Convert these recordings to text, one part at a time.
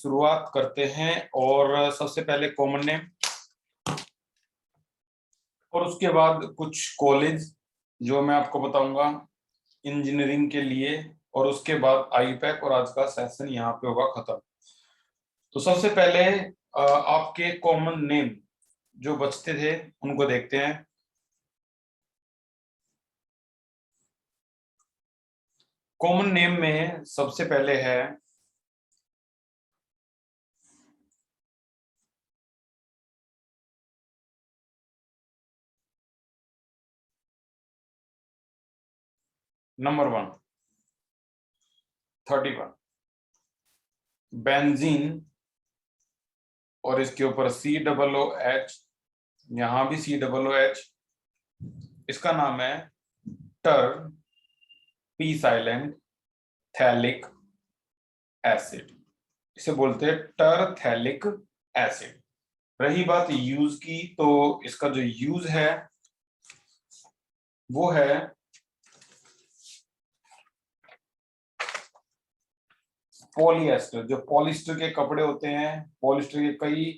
शुरुआत करते हैं और सबसे पहले कॉमन नेम और उसके बाद कुछ कॉलेज जो मैं आपको बताऊंगा इंजीनियरिंग के लिए, और उसके बाद आईपैक और आज का सेशन यहाँ पे होगा खत्म। तो सबसे पहले आपके कॉमन नेम जो बचते थे उनको देखते हैं। कॉमन नेम में सबसे पहले है नंबर 1 31 बेंजीन, और इसके ऊपर COOH, यहां भी COOH। इसका नाम है टर पी साइलेंट थैलिक एसिड, इसे बोलते हैं टर थैलिक एसिड। रही बात यूज की, तो इसका जो यूज है वो है पॉलीएस्टर। जो पॉलिस्टर के कपड़े होते हैं, पॉलिस्टर के कई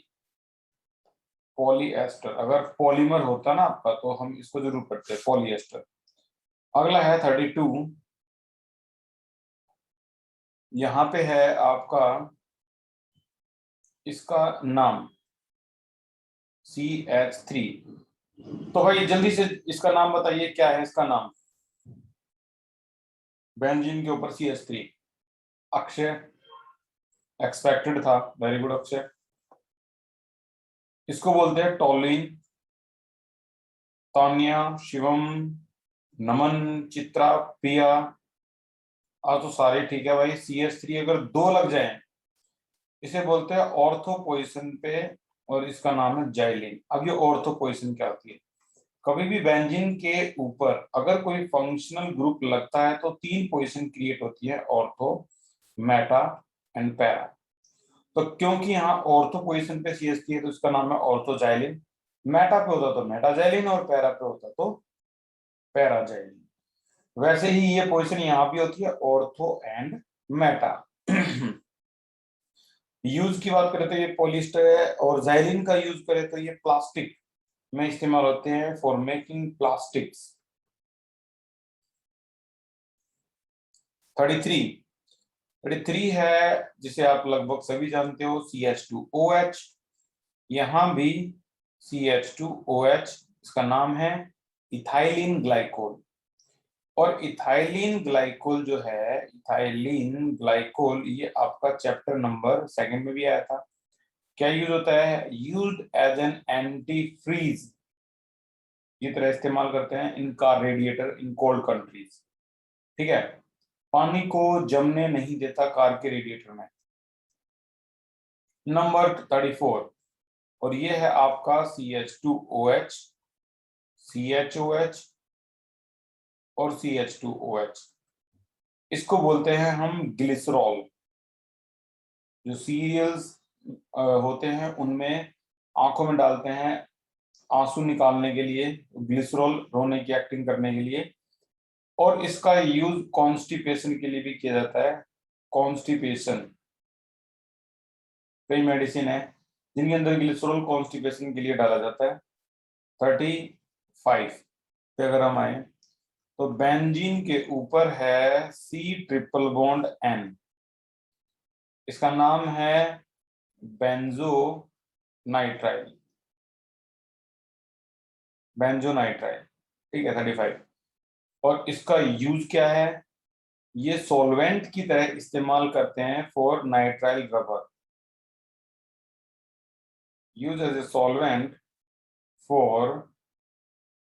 पॉलीएस्टर, अगर पॉलीमर होता ना आपका तो हम इसको जरूर पढ़ते हैं पॉलीएस्टर। अगला है 32, यहां पे है आपका इसका नाम CH3। तो भाई जल्दी से इसका नाम बताइए, क्या है इसका नाम? बेंजीन के ऊपर CH3। अक्षय, एक्सपेक्टेड था, वेरी गुड अक्षय। इसको बोलते हैं टोलिन। तान्या, शिवम, नमन, चित्रा, प्रिया, आज तो सारे ठीक है भाई। CH3 अगर 2 लग जाए इसे बोलते हैं ऑर्थो पोजीशन पे, और इसका नाम है जाइलिन। अब ये ऑर्थो पोजीशन क्या होती है? कभी भी बेंजीन के ऊपर अगर कोई फंक्शनल ग्रुप लगता है तो 3 पोजीशन क्रिएट होती है, ऑर्थो, मेटा एंड पैरा। तो क्योंकि यहाँ ऑर्थो पोजीशन पे CH3 है तो इसका नाम है ऑर्थोजाइलिन। मेटा पे होता तो मेटाजाइलिन, और पैरा पे होता तो पैराजाइलिन। वैसे ही ये पोजीशन यहाँ भी होती है, ऑर्थो एंड मेटा। यूज की बात करें तो ये पॉलिस्टर है, और जाइलिन का यूज करें तो ये प्लास्टिक में इस्तेमाल होते हैं, फॉर मेकिंग प्लास्टिक्स। 33 है जिसे आप लगभग सभी जानते हो, CH2OH। यहां भी CH2OH, इसका नाम है इथाइलिन ग्लाइकोल। और इथाइलिन ग्लाइकोल जो है, इथाइलिन ग्लाइकोल, ये आपका चैप्टर नंबर 2 में भी आया था। क्या यूज होता है? Used as an antifreeze की तरह इस्तेमाल करते हैं in car radiator in cold countries. ठीक है, पानी को जमने नहीं देता कार के रेडिएटर में। नंबर 34, और ये है आपका CH2OH, CHOH और CH2OH। इसको बोलते हैं हम ग्लिसरॉल। जो सीरियल्स होते हैं उनमें आंखों में डालते हैं आंसू निकालने के लिए, ग्लिसरॉल रोने की एक्टिंग करने के लिए। और इसका यूज कॉन्स्टिपेशन के लिए भी किया जाता है। कॉन्स्टिपेशन, कई मेडिसिन है जिनके अंदर ग्लिसरॉल कॉन्स्टिपेशन के लिए डाला जाता है। 35 पे अगर हम आए तो बेंजीन के ऊपर है C ट्रिपल बॉन्ड N। इसका नाम है बेंजो नाइट्राइल, बेंजोनाइट्राइल। ठीक है, 35। और इसका यूज क्या है? ये सॉल्वेंट की तरह इस्तेमाल करते हैं for nitrile rubber. Use as a solvent for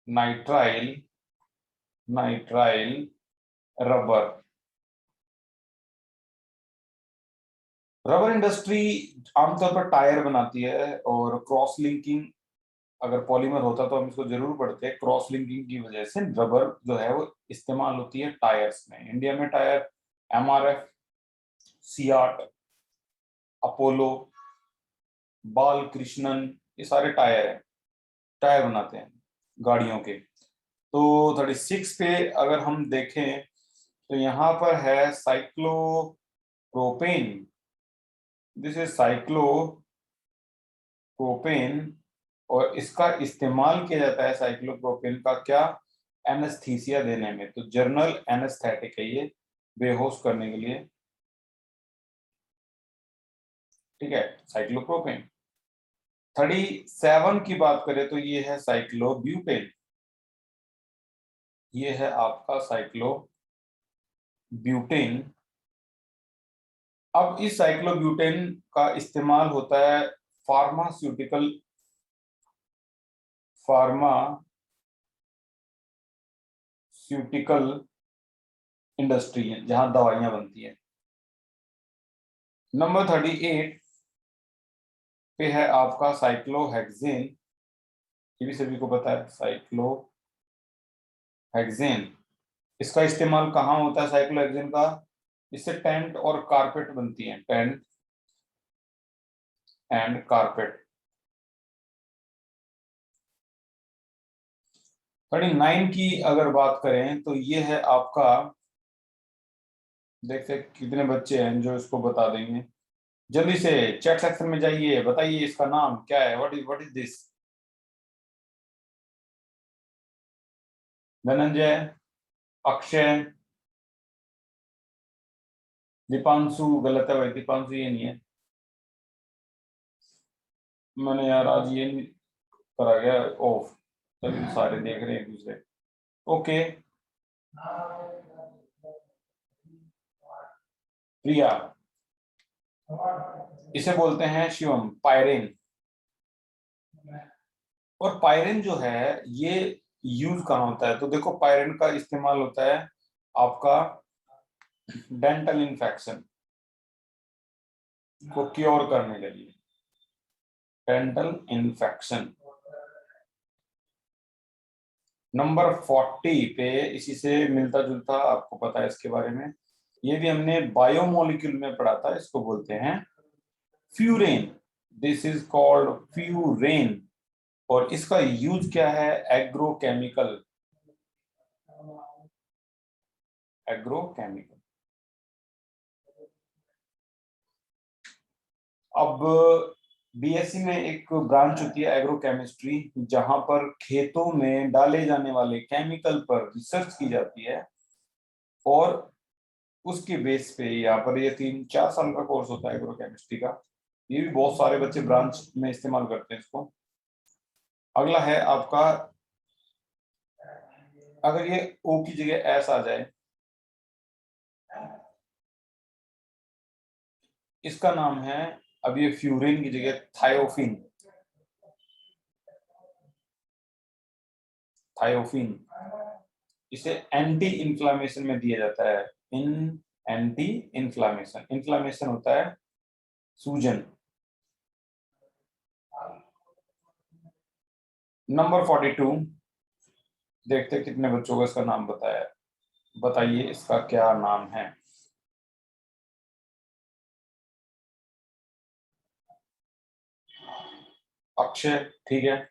nitrile rubber. Rubber industry आमतौर पर टायर बनाती है, और क्रॉस लिंकिंग, अगर पॉलीमर होता तो हम इसको जरूर पढ़ते हैं। क्रॉस लिंकिंग की वजह से रबर जो है वो इस्तेमाल होती है टायर्स में। इंडिया में टायर MRF, सियाट, अपोलो, बाल कृष्णन, ये सारे टायर हैं, टायर बनाते हैं गाड़ियों के। तो 36 पे अगर हम देखें तो यहाँ पर है साइक्लोप्रोपेन। दिस इज साइक्लोप्रोपेन, और इसका इस्तेमाल किया जाता है साइक्लोप्रोपेन का क्या, एनेस्थीसिया देने में। तो जनरल एनेस्थेटिक है ये, बेहोश करने के लिए, ठीक है, साइक्लोप्रोपेन। 37 की बात करें तो ये है साइक्लोब्यूटेन, ये है आपका साइक्लोब्यूटेन। अब इस साइक्लोब्यूटेन का इस्तेमाल होता है फार्मास्यूटिकल इंडस्ट्री है, जहां दवाइयां बनती है। नंबर 38 पे है आपका साइक्लोहेक्सेन, ये भी सभी को पता है, साइक्लोहेक्सेन। इसका इस्तेमाल कहाँ होता है साइक्लोहेक्सेन का, इससे टेंट और कारपेट बनती है, टेंट एंड कारपेट। 39 की अगर बात करें तो ये है आपका, देखते हैं कितने बच्चे हैं जो इसको बता देंगे। जल्दी से चैट सेक्शन में जाइए, बताइए इसका नाम क्या है, what is this. Dhananjay, Akshay, Deepanshu, गलत है भाई, दीपांशु ये नहीं है। मैंने यार आज ये नहीं करा गया ऑफ, तभी तो सारे देख रहे हैं एक दूसरे। ओके, प्रिया, इसे बोलते हैं शिवम पायरेन। और पायरेन जो है ये यूज कहाँ होता है, तो देखो पायरेन का इस्तेमाल होता है आपका डेंटल इन्फेक्शन को क्योर करने के लिए, डेंटल इन्फेक्शन। नंबर 40 पे इसी से मिलता जुलता, आपको पता है इसके बारे में, ये भी हमने बायोमोलिक्यूल में पढ़ा था, इसको बोलते हैं furan. This is called furan, और इसका यूज क्या है, एग्रोकेमिकल, एग्रोकेमिकल। अब बीएससी में एक ब्रांच होती है एग्रोकेमिस्ट्री, जहां पर खेतों में डाले जाने वाले केमिकल पर रिसर्च की जाती है, और उसके बेस पे यहाँ पर ये 3-4 साल का कोर्स होता है एग्रोकेमिस्ट्री का। ये भी बहुत सारे बच्चे ब्रांच में इस्तेमाल करते हैं इसको। अगला है आपका, अगर ये ओ की जगह एस आ जाए, इसका नाम है, अब ये फ्यूरिन की जगह थायोफिन, थायोफिन। इसे एंटी इन्फ्लामेशन में दिया जाता है, इन एंटी इन्फ्लामेशन, इन्फ्लामेशन होता है सूजन। नंबर 42, देखते हैं कितने बच्चों को इसका नाम बताया, बताइए इसका क्या नाम है। अक्षय, ठीक है,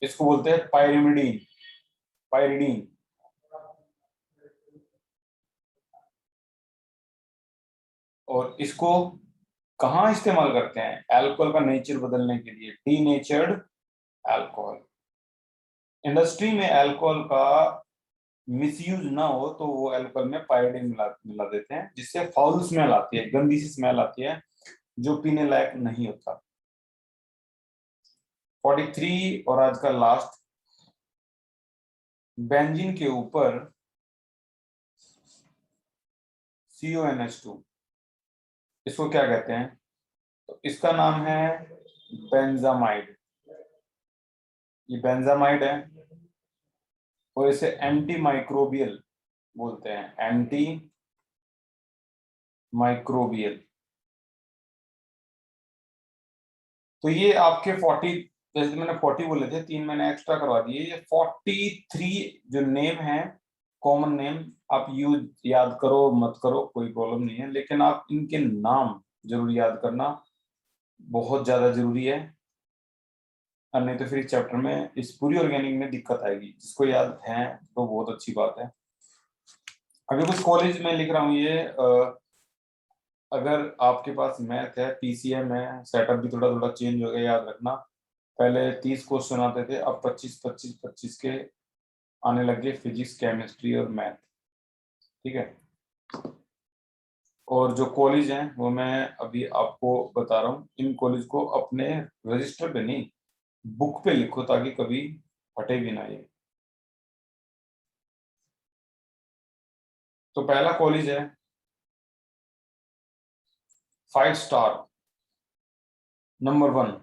इसको बोलते हैं पायरिमिडीन, पायरिडीन। और इसको कहाँ इस्तेमाल करते हैं, अल्कोहल का नेचर बदलने के लिए, डीनेचर्ड अल्कोहल। इंडस्ट्री में अल्कोहल का मिसयूज ना हो तो वो अल्कोहल में पायोडीन मिला देते हैं, जिससे फाउल स्मेल आती है, गंदी सी स्मेल आती है, जो पीने लायक नहीं होता। 43 और आज का लास्ट, बेंजीन के ऊपर CONH2, इसको क्या कहते हैं, तो इसका नाम है बेंजामाइड, ये बेंजामाइड है, और इसे एंटी माइक्रोबियल बोलते हैं, एंटी माइक्रोबियल। तो ये आपके 40, जैसे मैंने 40 बोले थे, 3 मैंने एक्स्ट्रा करवा दिए, ये 43 जो नेम है, कॉमन नेम, आप यूज याद करो मत करो कोई प्रॉब्लम नहीं है, लेकिन आप इनके नाम जरूर याद करना, बहुत ज्यादा जरूरी है, और नहीं तो फिर इस चैप्टर में, इस पूरी ऑर्गेनिक में दिक्कत आएगी। जिसको याद है तो बहुत अच्छी बात है। अभी कुछ कॉलेज में लिख रहा हूँ, ये अगर आपके पास मैथ है, पीसीएम है, सेटअप भी थोड़ा थोड़ा चेंज हो गया, याद रखना। पहले 30 क्वेश्चन आते थे, अब 25 के आने लगे फिजिक्स, केमिस्ट्री और मैथ। ठीक है। और जो कॉलेज हैं वो मैं अभी आपको बता रहा हूँ, इन कॉलेज को अपने रजिस्टर पे नहीं, बुक पे लिखो ताकि कभी हटे भी ना ये। तो पहला कॉलेज है 5 स्टार, नंबर 1,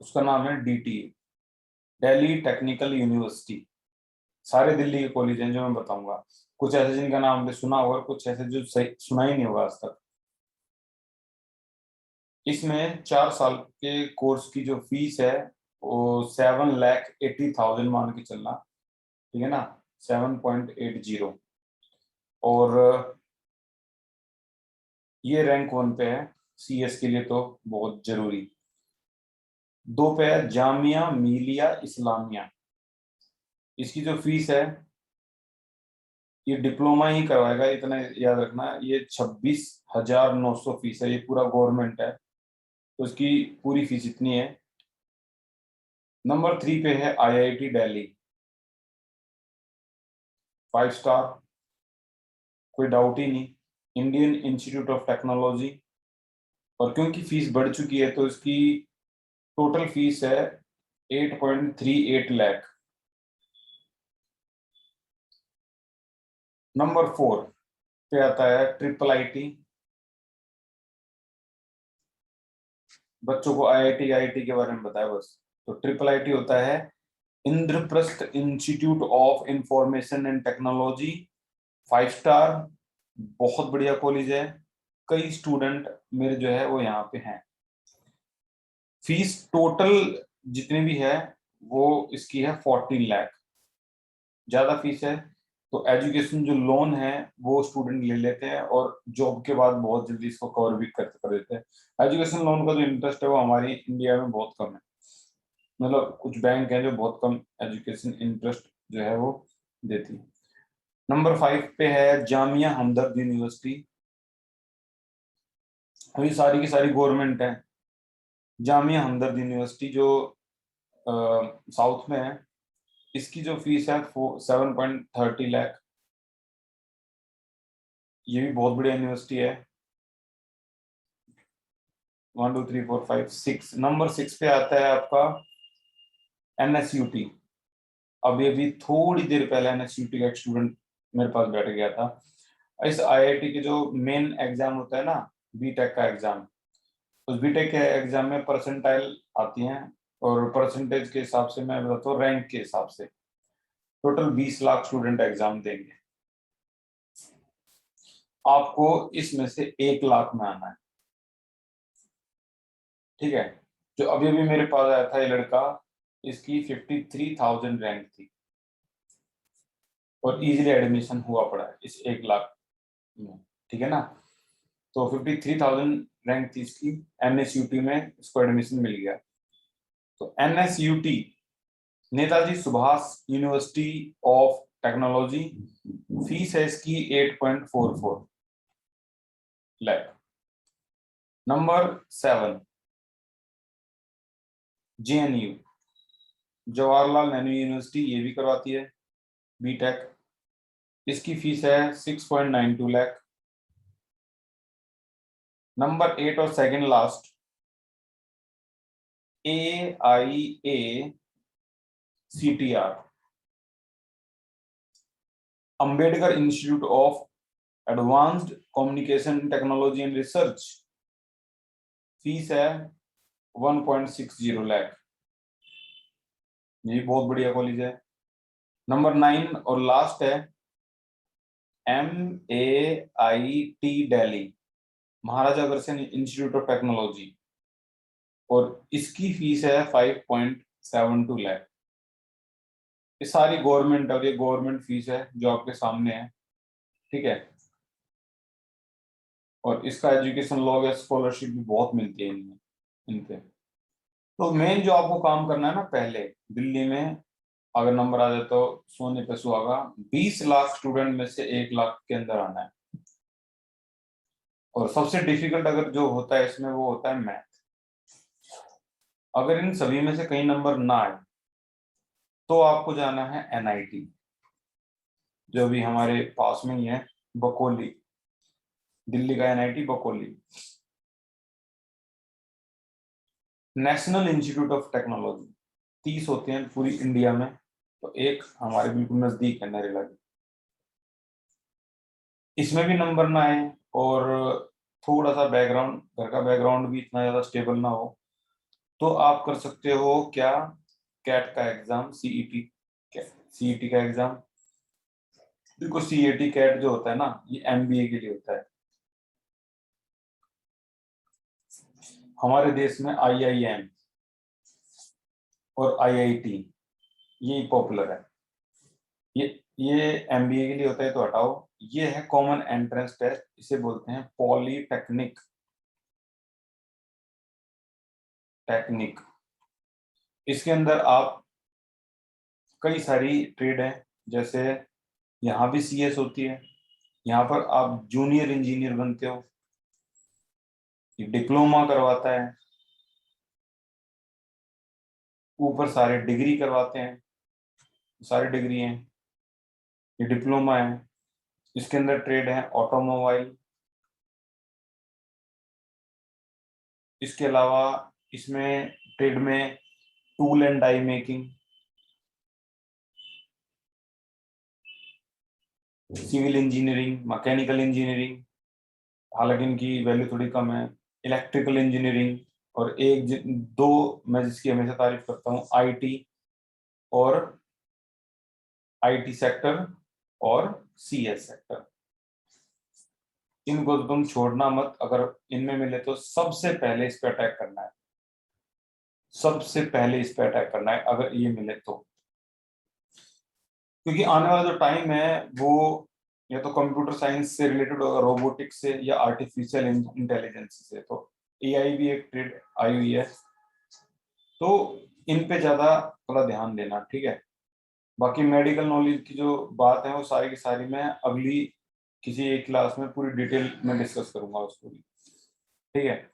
उसका नाम है डीटी, दिल्ली टेक्निकल यूनिवर्सिटी। सारे दिल्ली के कॉलेज हैं जो मैं बताऊंगा, कुछ ऐसे जिनका नाम आपने सुना होगा, कुछ ऐसे जो सही सुना ही नहीं होगा आज तक। इसमें 4 साल के कोर्स की जो फीस है वो 7,80,000 मान के चलना, ठीक है ना, 7.80। और ये रैंक 1 पे है, सीएस के लिए तो बहुत जरूरी। 2 पे है जामिया मिलिया इस्लामिया। इसकी जो फीस है, ये डिप्लोमा ही करवाएगा, इतना याद रखना, ये 26,900 फीस है, ये पूरा गवर्नमेंट है, तो इसकी पूरी फीस इतनी है। नंबर 3 पे है आईआईटी दिल्ली, 5 स्टार, कोई डाउट ही नहीं, इंडियन इंस्टीट्यूट ऑफ टेक्नोलॉजी। और क्योंकि फीस बढ़ चुकी है तो इसकी टोटल फीस है 8.38 लाख। नंबर 4 पे आता है ट्रिपल आईटी। बच्चों को आईआईटी आईटी के बारे में बताया बस। तो ट्रिपल आईटी होता है Indraprastha institute of information and technology, 5 star, बहुत बढ़िया कॉलेज है, कई स्टूडेंट मेरे जो है वो यहाँ पे हैं। फीस टोटल जितनी भी है वो इसकी है 14 लाख, ज्यादा फीस है। तो एजुकेशन जो लोन है वो स्टूडेंट ले लेते हैं और जॉब के बाद बहुत जल्दी इसको कवर भी कर देते हैं। एजुकेशन लोन का जो इंटरेस्ट है वो हमारी इंडिया में बहुत कम है, मतलब कुछ बैंक है जो बहुत कम एजुकेशन इंटरेस्ट जो है वो देती है। नंबर 5 पे है जामिया हमदर्द यूनिवर्सिटी। और ये सारी की सारी गवर्नमेंट है। जामिया हमदर्द यूनिवर्सिटी जो साउथ में है, इसकी जो फीस है 7.30 लाख। ये भी बहुत बढ़िया यूनिवर्सिटी है। 1 2 3 4 5 6, नंबर 6 पे आता है आपका एनएसयूटी। अभी अभी थोड़ी देर पहले एनएसयूटी का एक स्टूडेंट मेरे पास बैठ गया था। इस आईआईटी के जो मेन एग्जाम होता है ना, बीटेक का एग्जाम, उस बीटेक के एग्जाम में परसेंटाइल आती हैं, और परसेंटेज के हिसाब से मैं बताता हूँ, रैंक के हिसाब से टोटल 20 लाख स्टूडेंट एग्जाम देंगे, आपको इसमें से 1 लाख में आना है। ठीक है। जो अभी अभी मेरे पास आया था ये लड़का, इसकी 53,000 रैंक थी और इजीली एडमिशन हुआ पड़ा है इस 1 लाख में। ठीक है ना। तो 53,000 रैंक थी इसकी, एनएसयूटी में इसको एडमिशन मिल गया। तो NSUT Netaji Subhash university of technology, fees है इसकी 8.44 lakh. Number 7 JNU, Jawaharlal Nehru university, ये भी करवाती है बीटेक, इसकी फीस है 6.92 लाख। नंबर 8 और second last AIACTR, Ambedkar institute of advanced communication technology and research, fees है 1.60 लाख। ये बहुत बढ़िया कॉलेज है। नंबर 9 और लास्ट है MAIT Delhi, Maharaja Agrasen institute of technology, और इसकी फीस है 5.72 लाख। ये सारी गवर्नमेंट और ये गवर्नमेंट फीस है जो आपके सामने है। ठीक है। और इसका एजुकेशन लॉ या स्कॉलरशिप भी बहुत मिलती है इनमें, इनके। तो मेन जो आपको काम करना है ना, पहले दिल्ली में अगर नंबर आ जाए तो सोने पे सुहागा, 20 लाख स्टूडेंट में से 1 लाख के अंदर आना है। और सबसे डिफिकल्ट अगर जो होता है इसमें वो होता है मैथ। अगर इन सभी में से कहीं नंबर ना आए तो आपको जाना है एनआईटी, जो भी हमारे पास में ही है, बकोली, दिल्ली का NIT Bakoli, national institute of technology. 30 होते हैं पूरी इंडिया में, तो एक हमारे बिल्कुल नजदीक है नरेला की। इसमें भी नंबर ना आए और थोड़ा सा बैकग्राउंड, घर का बैकग्राउंड भी इतना ज्यादा स्टेबल ना हो, तो आप कर सकते हो क्या, कैट का एग्जाम, सीईटी, सीईटी का एग्जाम। देखो सीईटी कैट जो होता है ना, ये एमबीए के लिए होता है। हमारे देश में आईआईएम और आईआईटी ये पॉपुलर है। ये ये एमबीए के लिए होता है, तो हटाओ। ये है कॉमन एंट्रेंस टेस्ट, इसे बोलते हैं पॉलीटेक्निक, टेक्निक। इसके अंदर आप कई सारी ट्रेड है, जैसे यहाँ भी सीएस होती है, यहाँ पर आप जूनियर इंजीनियर बनते हो, ये डिप्लोमा करवाता है, ऊपर सारे डिग्री करवाते हैं, सारी डिग्री हैं, ये डिप्लोमा है। इसके अंदर ट्रेड है ऑटोमोबाइल। इसके अलावा इसमें ट्रेड में tool and die making, civil engineering, mechanical engineering, हालांकि इनकी वैल्यू थोड़ी कम है, इलेक्ट्रिकल इंजीनियरिंग, और दो मैं जिसकी हमेशा तारीफ करता हूँ, आईटी और आईटी सेक्टर और सीएस सेक्टर। इनको तो तुम छोड़ना मत, अगर इनमें मिले तो सबसे पहले इस पे अटैक करना है, सबसे पहले इस पे अटैक करना है अगर ये मिले तो। क्योंकि आने वाला जो टाइम है वो या तो कंप्यूटर साइंस से रिलेटेड होगा, रोबोटिक्स से या आर्टिफिशियल इंटेलिजेंस से, तो एआई भी एक ट्रेड आई हुई है, तो इन पे ज्यादा थोड़ा ध्यान देना, ठीक है। बाकी मेडिकल नॉलेज की जो बात है वो सारी की सारी मैं अगली किसी एक क्लास में पूरी डिटेल में डिस्कस करूंगा उसको भी, ठीक है।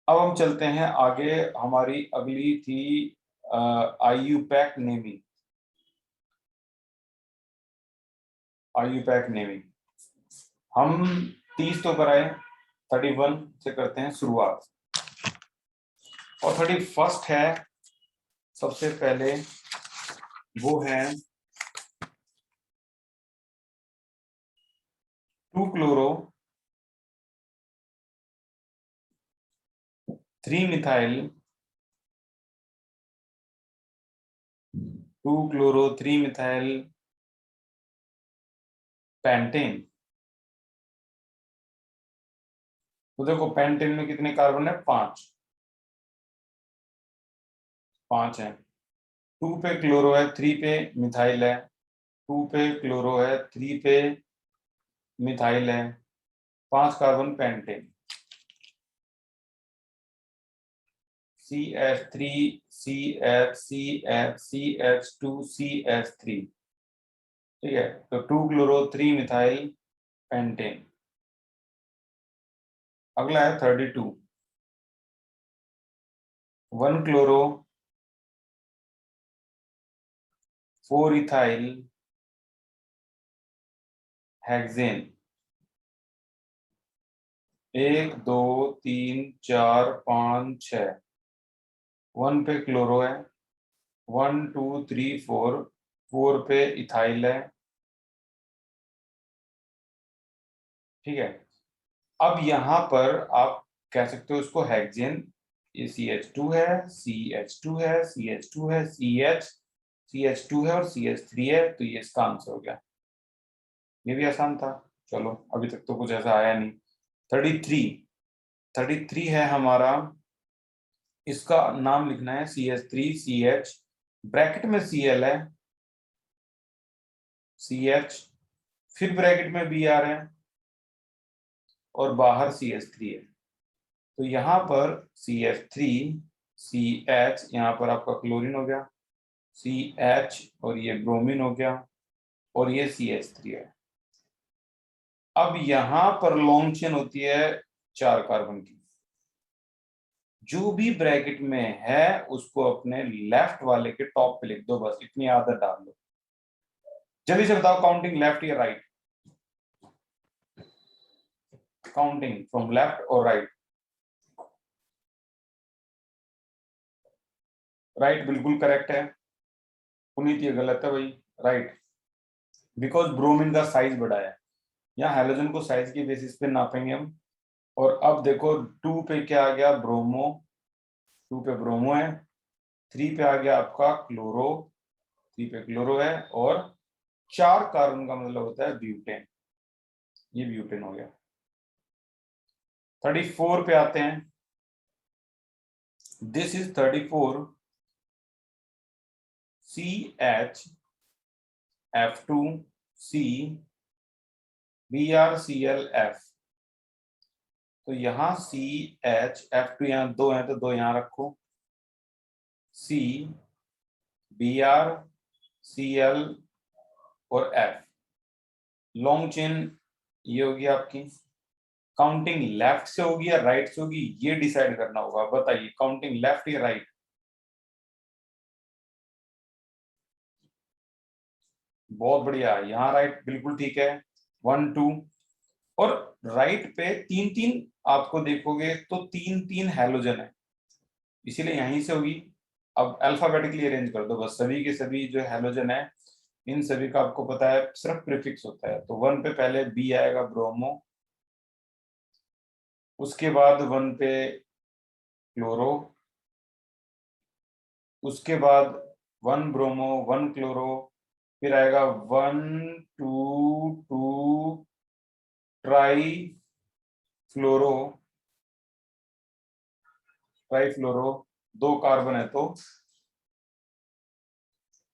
अब हम चलते हैं आगे, हमारी अगली थी आईयूपैक नेमी, आईयूपैक नेमी। हम 30 तो कराए, 31 से करते हैं शुरुआत, और 31st है सबसे पहले, वो है 2 chloro 3 methyl, 2 chloro 3 methyl pentane. तो देखो पेंटेन में कितने कार्बन है, 5, 5 है। 2 पे क्लोरो है, 3 पे मिथाइल है, 2 पे क्लोरो है, 3 पे मिथाइल है, 5 कार्बन पेंटेन, CH3 CH2CH3, ठीक है। तो 2 क्लोरो 3 मिथाइल पेंटेन। अगला है 32, 1 क्लोरो 4 इथाइल हेक्सेन। 1 2 3 4 5 6, 1 पे क्लोरो है, 1 2 3 4, 4 पे इथाइल है, ठीक है। अब यहाँ पर आप कह सकते हो इसको हेक्सेन, ये CH2 है, CH2 है, CH2 है, CH2 है और CH3 है, तो ये इसका आंसर हो गया। ये भी आसान था, चलो अभी तक तो कुछ ऐसा आया नहीं। 33, 33 है हमारा, इसका नाम लिखना है CH3CH, ब्रैकेट में Cl है, CH, फिर ब्रैकेट में Br है और बाहर CH3 है। तो यहाँ पर CH3 CH, यहाँ पर आपका क्लोरीन हो गया, CH और ये ब्रोमीन हो गया, और ये CH3 है। अब यहां पर लॉन्ग चेन होती है 4 कार्बन की। जो भी ब्रैकेट में है उसको अपने लेफ्ट वाले के टॉप पे लिख दो, बस इतनी आदत डाल दो। जल्दी से बताओ, काउंटिंग लेफ्ट या राइट? काउंटिंग फ्रॉम लेफ्ट और राइट? राइट बिल्कुल करेक्ट है। पुनीत ये गलत है भाई, राइट। बिकॉज ब्रोमीन का साइज बड़ा है। यहाँ हैलोजन को साइज के बेसिस पे नापेंगे हम। और अब देखो 2 पे क्या आ गया, ब्रोमो। 2 पे ब्रोमो है। 3 पे आ गया आपका क्लोरो। 3 पे क्लोरो है। और 4 कार्बन का मतलब होता है ब्यूटेन। ये ब्यूटेन हो गया। 34 पे आते हैं। This is 34 CHF2C BrClF। तो यहाँ CHF2 यहाँ 2 है तो 2 यहाँ रखो। C BrCl और F। लॉन्ग चेन ये होगी आपकी। काउंटिंग लेफ्ट से होगी या राइट से होगी, ये डिसाइड करना होगा। बताइए, काउंटिंग लेफ्ट या राइट? बहुत बढ़िया, यहाँ राइट बिल्कुल ठीक है। 1 2। और राइट पे 3 3 आपको देखोगे तो 3 3 हैलोजन है, इसीलिए यहीं से होगी। अब अल्फाबेटिकली अरेंज कर दो बस, सभी के सभी जो हैलोजन है इन सभी का आपको पता है सिर्फ प्रीफिक्स होता है। तो 1 पे पहले बी आएगा, ब्रोमो। उसके बाद 1 पे क्लोरो। उसके बाद 1 ब्रोमो 1 क्लोरो। फिर आएगा 1 2 2 ट्राई फ्लोरो। ट्राई फ्लोरो 2 कार्बन है तो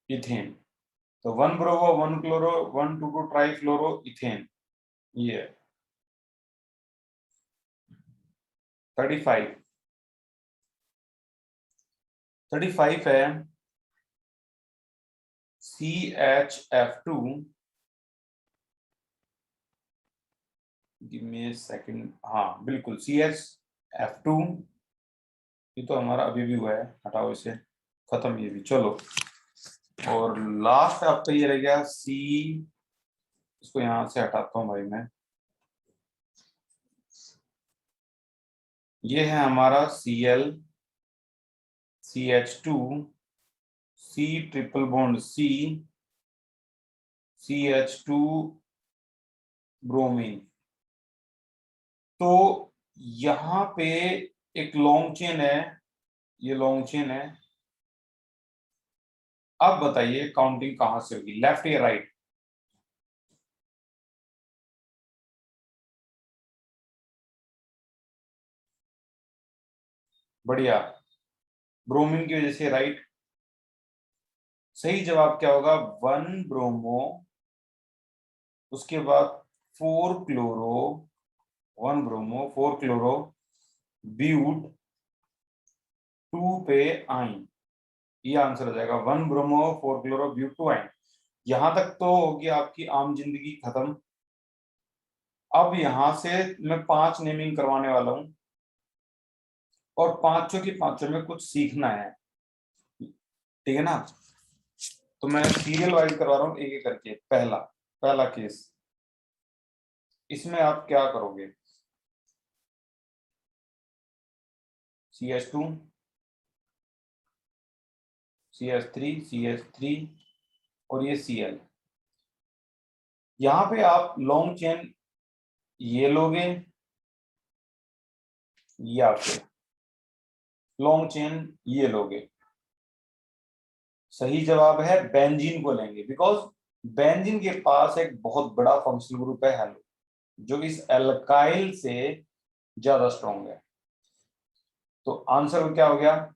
इथेन। तो 1 ब्रोमो 1 क्लोरो 1 2 2 ट्राई फ्लोरो इथेन। ये 35। 35 है CHF2। गिव मी सेकंड, हाँ बिल्कुल CHF2। ये तो हमारा अभी भी हुआ है, हटाओ इसे, खत्म ये भी, चलो। और लास्ट आपका ये रह गया C। इसको यहां से हटाता हूं भाई मैं। ये है हमारा Cl CH2 C triple bond C CH2 bromine. तो यहाँ पे एक लॉन्ग चेन है, ये लॉन्ग चेन है। अब बताइए काउंटिंग कहां से होगी, लेफ्ट या राइट? बढ़िया, ब्रोमीन की वजह से राइट। सही जवाब क्या होगा, 1 ब्रोमो। उसके बाद 4 क्लोरो। 1 ब्रोमो 4 क्लोरो ब्यूट 2 पे आइन। ये आंसर हो जाएगा, 1 ब्रोमो 4 क्लोरो ब्यूट 2 आइन। यहां तक तो होगी आपकी आम जिंदगी खत्म। अब यहां से मैं 5 नेमिंग करवाने वाला हूं और पांचों की पांचों में कुछ सीखना है, ठीक है ना? तो मैं सीरियल वाइज करवा रहा हूँ एक एक करके। पहला पहला केस, इसमें आप क्या करोगे, CH2 CH3 CH3 और ये Cl। यहाँ पे आप लॉन्ग चेन ये लोगे या फिर लॉन्ग चेन ये लोगे? सही जवाब है बेंजीन को लेंगे, बिकॉज बेंजीन के पास एक बहुत बड़ा फंक्शनल ग्रुप है हेलो, जो इस एल्काइल से ज्यादा स्ट्रॉन्ग है। तो आंसर क्या हो गया?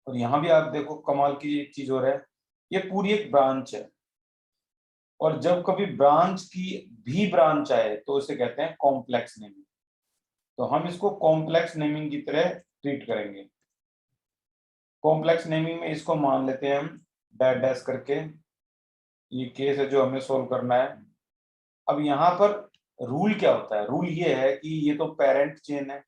और यहां भी आप देखो कमाल की एक चीज हो रहा है, ये पूरी एक ब्रांच है। और जब कभी ब्रांच की भी ब्रांच आए तो उसे कहते हैं कॉम्प्लेक्स नेमिंग। तो हम इसको कॉम्प्लेक्स नेमिंग की तरह ट्रीट करेंगे। कॉम्प्लेक्स नेमिंग में इसको मान लेते हैं हम डैश डैश करके। ये केस है जो हमें सोल्व करना है। अब यहाँ पर रूल क्या होता है, रूल ये है कि ये तो पेरेंट चेन है,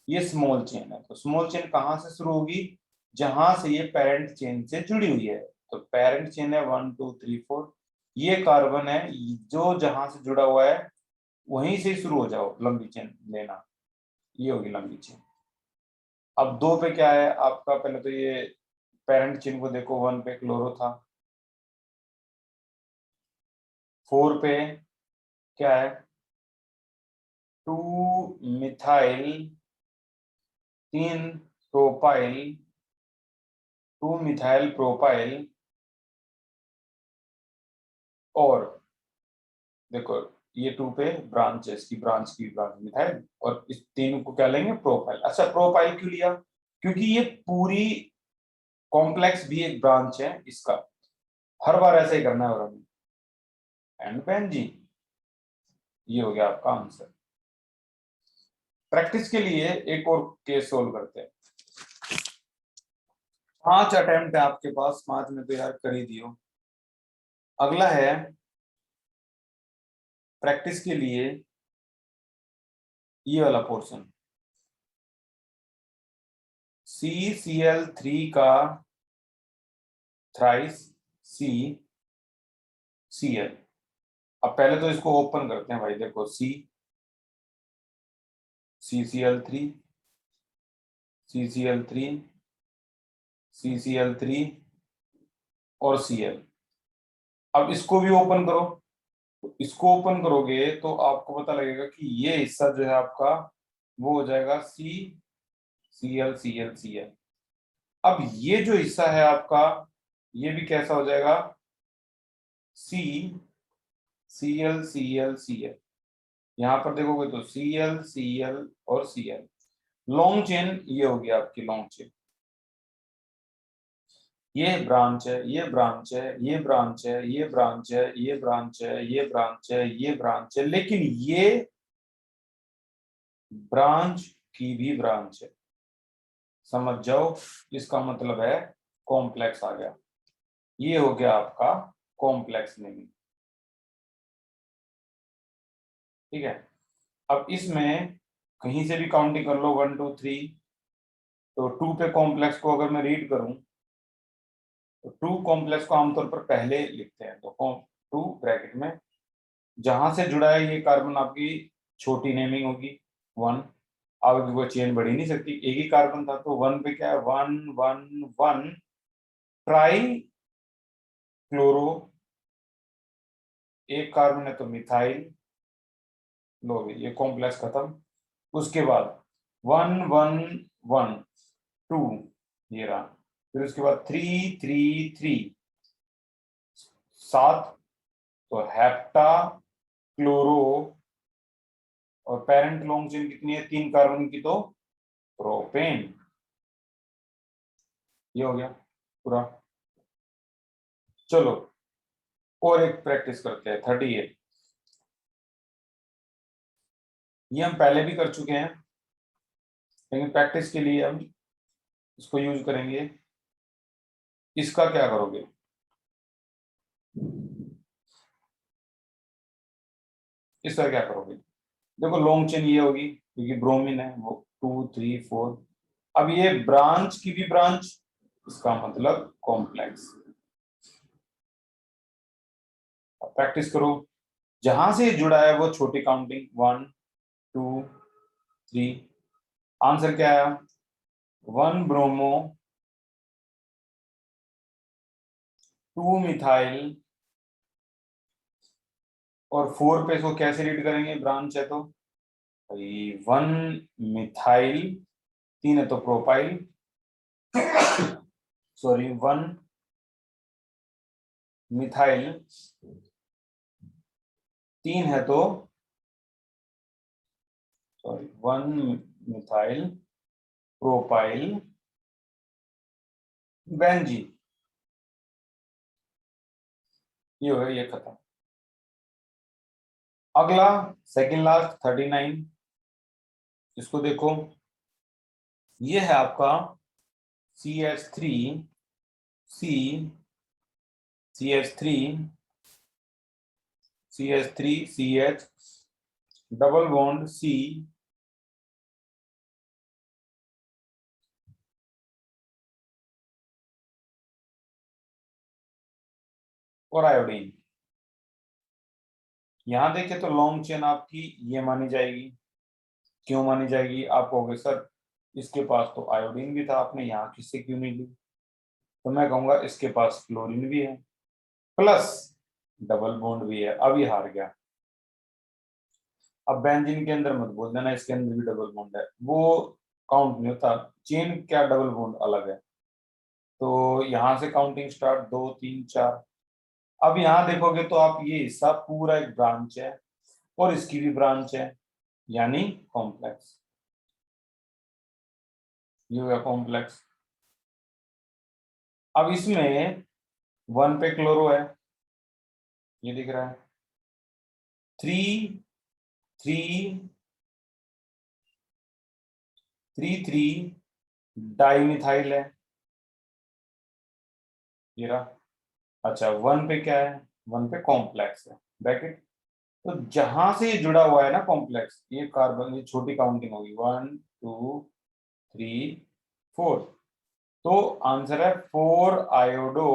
ये स्मॉल चेन है, तो स्मॉल चेन कहाँ से शुरू होगी, जहां से ये पेरेंट चेन से जुड़ी हुई है। तो पेरेंट चेन है 1 2 3 4, ये कार्बन है जो जहां से जुड़ा हुआ है वहीं से शुरू हो जाओ लंबी चेन लेना, ये होगी लंबी चेन। अब 2 पे क्या है आपका, पहले तो ये पेरेंट चेन को देखो, 1 पे क्लोरो था, 4 पे क्या है 2 मिथाइल, 3 प्रोपाइल, 2 मिथाइल प्रोपाइल, और देखो ये 2 पे ब्रांच है, इसकी ब्रांच की ब्रांच मिथाइल, और इस 3 को क्या लेंगे प्रोपाइल। अच्छा प्रोपाइल क्यों लिया, क्योंकि ये पूरी कॉम्प्लेक्स भी एक ब्रांच है इसका, हर बार ऐसे ही करना है। और एंड बेंजीन, ये हो गया आपका आंसर। प्रैक्टिस के लिए एक और केस सोल्व करते हैं। 5 अटेम्प्ट है आपके पास, 5 में तो यार कर ही दियो। अगला है प्रैक्टिस के लिए ये वाला पोर्शन, CCl3 का थ्राइस CCl। अब पहले तो इसको ओपन करते हैं भाई, देखो CCl3, CCl3, CCl3 और Cl। अब इसको भी ओपन करो, तो इसको ओपन करोगे तो आपको पता लगेगा कि ये हिस्सा जो है आपका वो हो जाएगा CCl। अब ये जो हिस्सा है आपका ये भी कैसा हो जाएगा CCl। यहाँ पर देखोगे तो Cl और Cl, लॉन्ग चेन ये होगी आपकी लॉन्ग चेन। ये ब्रांच है, ये ब्रांच है, ये ब्रांच है, ये ब्रांच है, ये ब्रांच है, ये ब्रांच है, ये ब्रांच है, लेकिन ये ब्रांच की भी ब्रांच है, समझ जाओ। इसका मतलब है कॉम्प्लेक्स आ गया, ये हो गया आपका कॉम्प्लेक्स नेमिंग। ठीक है, अब इसमें कहीं से भी काउंटिंग कर लो 1 2 3, तो 2 पे कॉम्प्लेक्स को अगर मैं रीड करूं तो 2 कॉम्प्लेक्स को आमतौर पर पहले लिखते हैं, तो 2 ब्रैकेट में जहां से जुड़ा है ये कार्बन आपकी छोटी नेमिंग होगी 1। अब वो चेन बढ़ ही नहीं सकती, एक ही कार्बन था, तो 1 पे क्या है 1 1 1 ट्राई क्लोरो, एक कार्बन है तो मिथाइल, लो ये कॉम्प्लेक्स खत्म। उसके बाद 1 1 1 2, ये रहा, फिर उसके बाद 3 3 3 7, तो हेप्टा क्लोरो, और पेरेंट लॉन्ग चेन कितनी है 3 कार्बन की, तो प्रोपेन। ये हो गया पूरा। चलो और एक प्रैक्टिस करते हैं 38। ये हम पहले भी कर चुके हैं, लेकिन प्रैक्टिस के लिए हम इसको यूज करेंगे। इसका क्या करोगे, इसका क्या करोगे, देखो लॉन्ग चेन ये होगी क्योंकि ब्रोमीन है वो 2 3 4। अब ये ब्रांच की भी ब्रांच, इसका मतलब कॉम्प्लेक्स। प्रैक्टिस करो, जहां से जुड़ा है वो छोटी काउंटिंग 1 2 3। आंसर क्या है 1 ब्रोमो, 2 मिथाइल, और 4 पे इसको कैसे रीड करेंगे, ब्रांच है तो 1 मिथाइल, 3 है तो प्रोपाइल, सॉरी 1 मिथाइल, 3 है तो सॉरी 1 मिथाइल प्रोपाइल बेंजीन। ये हो गया, ये खत्म। अगला सेकंड लास्ट 39, इसको देखो, ये है आपका CH3 C CH3 CH3 CH double bond C और आयोडीन। यहां देखें तो लॉन्ग चेन आपकी ये मानी जाएगी। क्यों मानी जाएगी? आप कहोगे सर इसके पास तो आयोडीन भी था, आपने यहाँ किससे क्यों नहीं ली? तो मैं कहूंगा इसके पास क्लोरीन भी है प्लस डबल बॉन्ड भी है। अब ये हार गया। अब बेंजीन के अंदर मत बोल देना इसके अंदर भी डबल बॉन्ड है, वो काउंट नहीं होता। चेन क्या डबल बॉन्ड अलग है। तो यहां से काउंटिंग स्टार्ट, 2 3 4। अब यहां देखोगे तो आप ये हिस्सा पूरा एक ब्रांच है और इसकी भी ब्रांच है, यानी कॉम्प्लेक्स। ये हो गया कॉम्प्लेक्स। अब इसमें 1 पे क्लोरो है, ये दिख रहा है। 3 3 3 3 डाइमिथाइल है, ये रहा। अच्छा 1 पे क्या है? 1 पे कॉम्प्लेक्स है, ब्रैकेट। तो जहां से ये जुड़ा हुआ है ना कॉम्प्लेक्स, ये कार्बन, ये छोटी काउंटिंग होगी, 1 2 3 4। तो आंसर है 4 iodo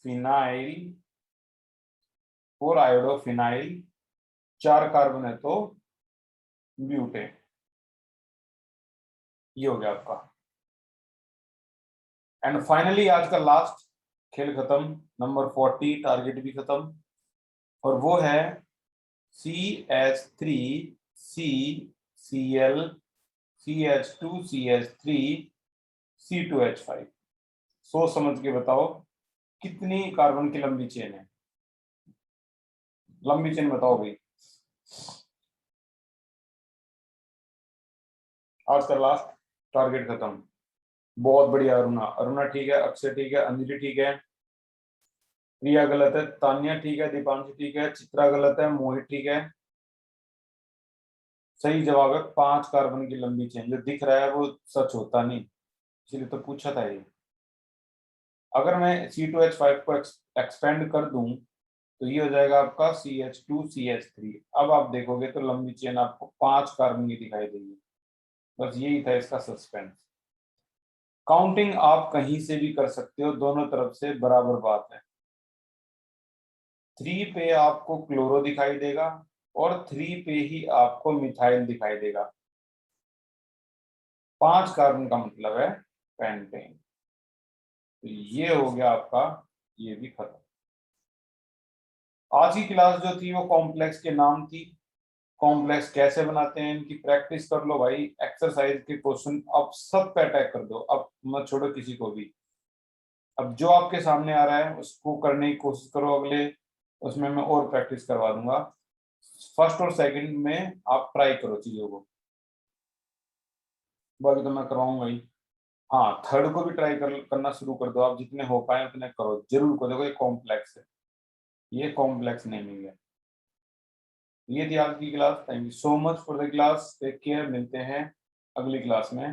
phenyl. 4 iodo phenyl, 4 carbon है तो ब्यूटेन। ये हो गया आपका। एंड फाइनली आज का लास्ट खेल खत्म, नंबर 40, टारगेट भी खत्म। और वो है CH3 C Cl CH2 CH3 C2H5। सोच समझ के बताओ कितनी कार्बन की लंबी चेन है? लंबी चेन बताओ भाई। आज का लास्ट टारगेट खत्म। बहुत बढ़िया अरुणा, अरुणा ठीक है, अक्षय ठीक है, अंजलि ठीक है, प्रिया गलत है, तान्या ठीक है, दीपांशु ठीक है, चित्रा गलत है, मोहित ठीक है। सही जवाब है 5 कार्बन की लंबी चेन। जो दिख रहा है वो सच होता नहीं, इसलिए तो पूछा था ये। अगर मैं C2H5 को एक्सपेंड कर दूं तो ये हो जाएगा आपका CH2 CH3। अब आप देखोगे तो लंबी चेन आपको 5 कार्बन की दिखाई देगी। बस यही था इसका सस्पेंस। काउंटिंग आप कहीं से भी कर सकते हो, दोनों तरफ से बराबर बात है। 3 पे आपको क्लोरो दिखाई देगा और 3 पे ही आपको मिथाइल दिखाई देगा। 5 कार्बन का मतलब है पेंटेन। तो ये हो गया आपका, ये भी खत्म। आज की क्लास जो थी वो कॉम्प्लेक्स के नाम थी। कॉम्प्लेक्स कैसे बनाते हैं इनकी प्रैक्टिस कर लो भाई। एक्सरसाइज के क्वेश्चन अब सब पे अटैक कर दो, अब मत छोड़ो किसी को भी। अब जो आपके सामने आ रहा है उसको करने की कोशिश करो, अगले उसमें मैं और प्रैक्टिस करवा दूंगा। फर्स्ट और सेकंड में आप ट्राई करो चीजों को, बाकी तो मैं करवाऊंगा ही। हाँ थर्ड को भी ट्राई करना शुरू कर दो, आप जितने हो पाए उतने करो जरूर करो। देखो ये कॉम्प्लेक्स है, ये कॉम्प्लेक्स नहीं है। ये थी आज की class. Thank you so much for the class. Take care, मिलते हैं अगली क्लास में।